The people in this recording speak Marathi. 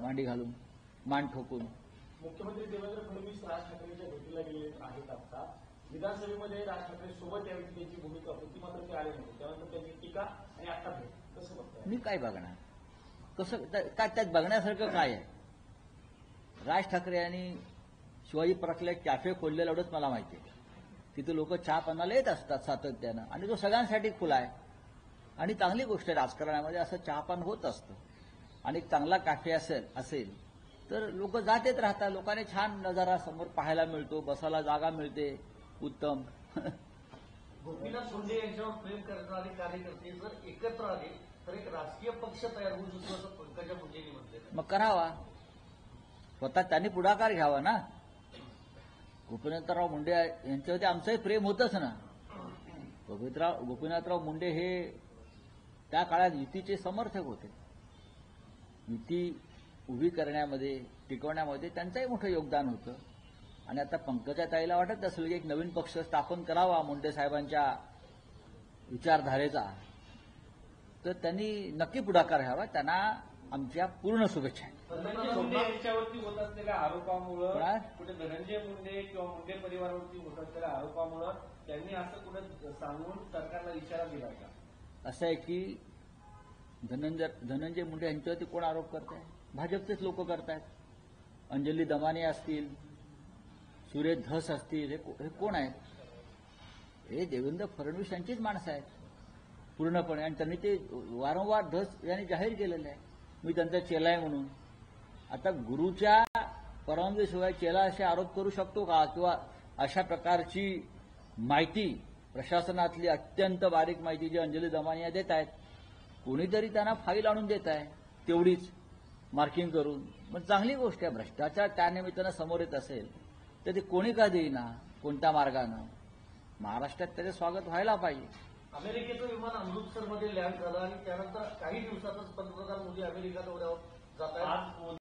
मांडी घालून मान ठोकून. मुख्यमंत्री देवेंद्र फडणवीस राज ठाकरेंच्या भेटीला गेले आहेत. आता विधानसभेमध्ये राज ठाकरे सोबत यावी त्यांची भूमिका होती, मात्र ते आले नाही. त्यानंतर त्यांची टीका आणि आता भेट कसं बघताय? मी काय बघणार, कसं काय त्यात बघण्यासारखं काय आहे? राज ठाकरे यांनी शिवाजी पार्कला एक कॅफे खोललेलं एवढंच मला माहिती आहे. तिथे लोक चहा पानाला येत असतात सातत्यानं आणि तो सगळ्यांसाठी खुला आहे आणि चांगली गोष्ट आहे. राजकारणामध्ये असं चहापान होत असतं आणि एक चांगला कॅफे असेल तर लोक जात येत राहतात. लोकांनी छान नजारा समोर पाहायला मिळतो, बसायला जागा मिळते, उत्तम. गोपीनाथ मुंडे यांच्यावर प्रेम करणारे कार्यकर्ते जर एकत्र आले तर एक राजकीय पक्ष तयार होऊ शकतो असं पंकजा मुंडेंनी म्हटलं. मग करावा, स्वतः त्यांनी पुढाकार घ्यावा ना. गोपीनाथराव मुंडे यांच्यावरती आमचंही प्रेम होतंच ना. गोपीनाथराव मुंडे हे त्या काळात युतीचे समर्थक होते. युती उभी करण्यामध्ये, टिकवण्यामध्ये त्यांचंही मोठं योगदान होतं. आणि आता पंकजाताईला वाटत असेल की एक नवीन पक्ष स्थापन करावा मुंडे साहेबांच्या विचारधारेचा, तर त्यांनी नक्की पुढाकार घ्यावा. त्यांना आमच्या पूर्ण शुभेच्छा. धनंजय मुंडे यांच्यावरती होत असलेल्या आरोपामुळं, कुठे धनंजय मुंडे किंवा मुंडे परिवारावरती होत असलेल्या आरोपामुळं त्यांनी असं कुठे सांगून सरकारला इशारा दिला का? असं आहे की धनंजय मुंडे यांच्यावरती कोण आरोप करत आहे? भाजपचेच लोक करतायत. अंजली दमाने असतील, सुरेश धस असतील, हे कोण आहेत? हे देवेंद्र फडणवीस यांचीच माणसं आहेत पूर्णपणे. आणि त्यांनी ते वारंवार धस यांनी जाहीर केलेलं आहे, मी त्यांचा चेला आहे म्हणून. आता गुरुच्या परवानगीशिवाय चेला असे आरोप करू शकतो का? किंवा अशा प्रकारची माहिती प्रशासनातली अत्यंत बारीक माहिती जी अंजली दमानिया देत आहेत, कोणीतरी त्यांना फाईल आणून देत आहे तेवढीच मार्किंग करून. मग चांगली गोष्ट आहे. भ्रष्टाचार त्यानिमित्तानं समोर येत असेल तर ते कोणी का देईना, कोणत्या मार्गानं. महाराष्ट्रात त्याचे स्वागत व्हायला पाहिजे. अमेरिकेचं विमान अमृतसरमध्ये लँड झालं आणि त्यानंतर काही दिवसातच पंतप्रधान मोदी अमेरिका दौऱ्यावर जात आहेत.